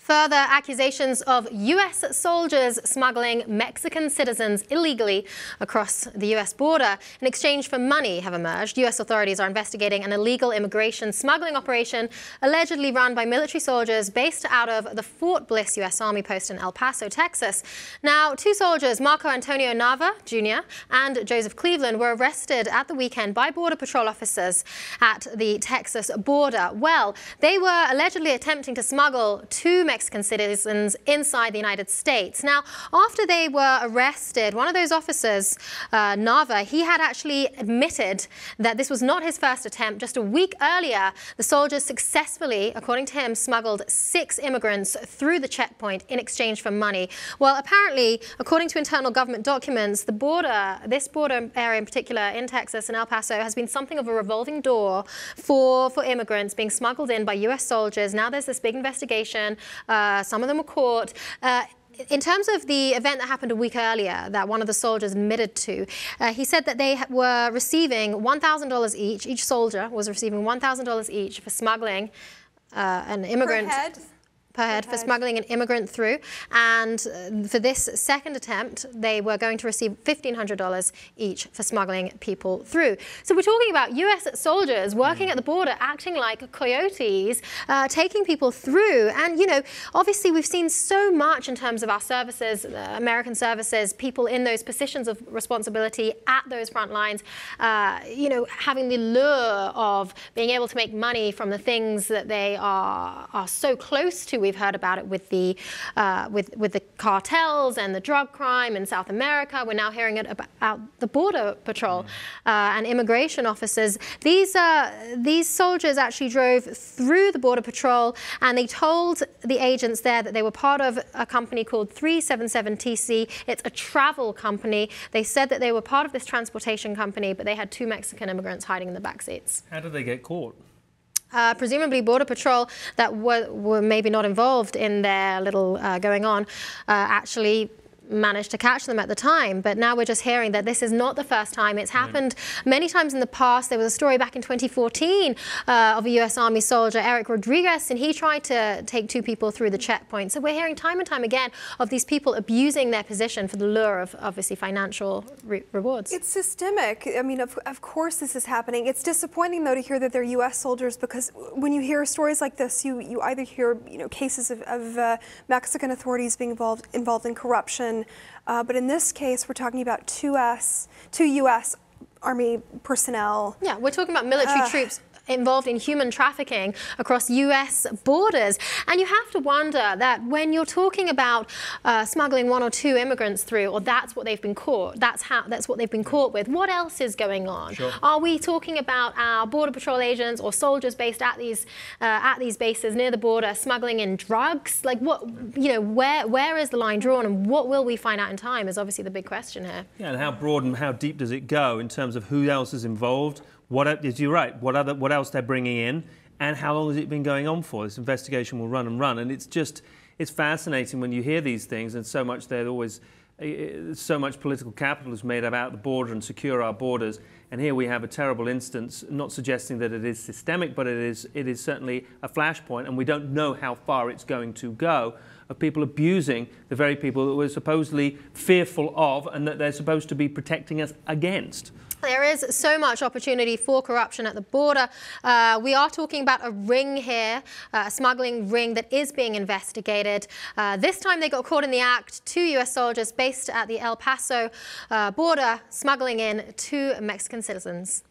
Further accusations of U.S. soldiers smuggling Mexican citizens illegally across the U.S. border in exchange for money have emerged. U.S. authorities are investigating an illegal immigration smuggling operation allegedly run by military soldiers based out of the Fort Bliss U.S. Army post in El Paso, Texas. Now, two soldiers, Antonio Nava Jr. and Joseph Cleveland, were arrested at the weekend by Border Patrol officers at the Texas border. Well, they were allegedly attempting to smuggle two Mexican citizens inside the United States. Now, after they were arrested, one of those officers, Nava, he had actually admitted that this was not his first attempt. Just a week earlier, the soldiers successfully, according to him, smuggled 6 immigrants through the checkpoint in exchange for money. Well, apparently, according to internal government documents, the border, this border area in particular in Texas and El Paso, has been something of a revolving door for immigrants being smuggled in by U.S. soldiers. Now there's this big investigation. Some of them were caught. In terms of the event that happened a week earlier that one of the soldiers admitted to, he said that they were receiving $1,000 each. Each soldier was receiving $1,000 each for smuggling an immigrant. Per head for smuggling an immigrant through. And for this second attempt, they were going to receive $1,500 each for smuggling people through. So we're talking about U.S. soldiers working at the border, acting like coyotes, taking people through. And, you know, obviously we've seen so much in terms of our services, American services, people in those positions of responsibility at those front lines, you know, having the lure of being able to make money from the things that they are so close to. We've heard about it with the cartels and the drug crime in South America. We're now hearing it about the Border Patrol and immigration officers. These soldiers actually drove through the Border Patrol, and they told the agents there that they were part of a company called 377TC. It's a travel company. They said that they were part of this transportation company, but they had 2 Mexican immigrants hiding in the back seats. How did they get caught? Presumably Border Patrol that were maybe not involved in their little going on actually managed to catch them at the time. But now we're just hearing that this is not the first time. It's happened many times in the past. There was a story back in 2014 of a U.S. Army soldier, Eric Rodriguez, and he tried to take 2 people through the checkpoint. So we're hearing time and time again of these people abusing their position for the lure of obviously financial rewards. It's systemic. I mean, of course this is happening. It's disappointing, though, to hear that they're U.S. soldiers, because when you hear stories like this, you either hear, you know, cases of Mexican authorities being involved in corruption. But in this case, we're talking about two U.S. Army personnel. Yeah, we're talking about military troops involved in human trafficking across U.S. borders. And you have to wonder that when you're talking about smuggling 1 or 2 immigrants through, or that's what they've been caught, that's what they've been caught with, what else is going on? Sure. Are we talking about our Border Patrol agents or soldiers based at these bases near the border smuggling in drugs? Like, what, you know, where is the line drawn, and what will we find out in time is obviously the big question here. Yeah, and how broad and how deep does it go in terms of who else is involved? You're right. What else they're bringing in, and how long has it been going on for? This investigation will run and run, and it's fascinating when you hear these things, and so much so much political capital is made about the border and secure our borders. And here we have a terrible instance, not suggesting that it is systemic, but it is certainly a flashpoint, and we don't know how far it's going to go, of people abusing the very people that we're supposedly fearful of and that they're supposed to be protecting us against. There is so much opportunity for corruption at the border. We are talking about a ring here, a smuggling ring that is being investigated. This time they got caught in the act, 2 U.S. soldiers based at the El Paso border smuggling in 2 Mexican citizens.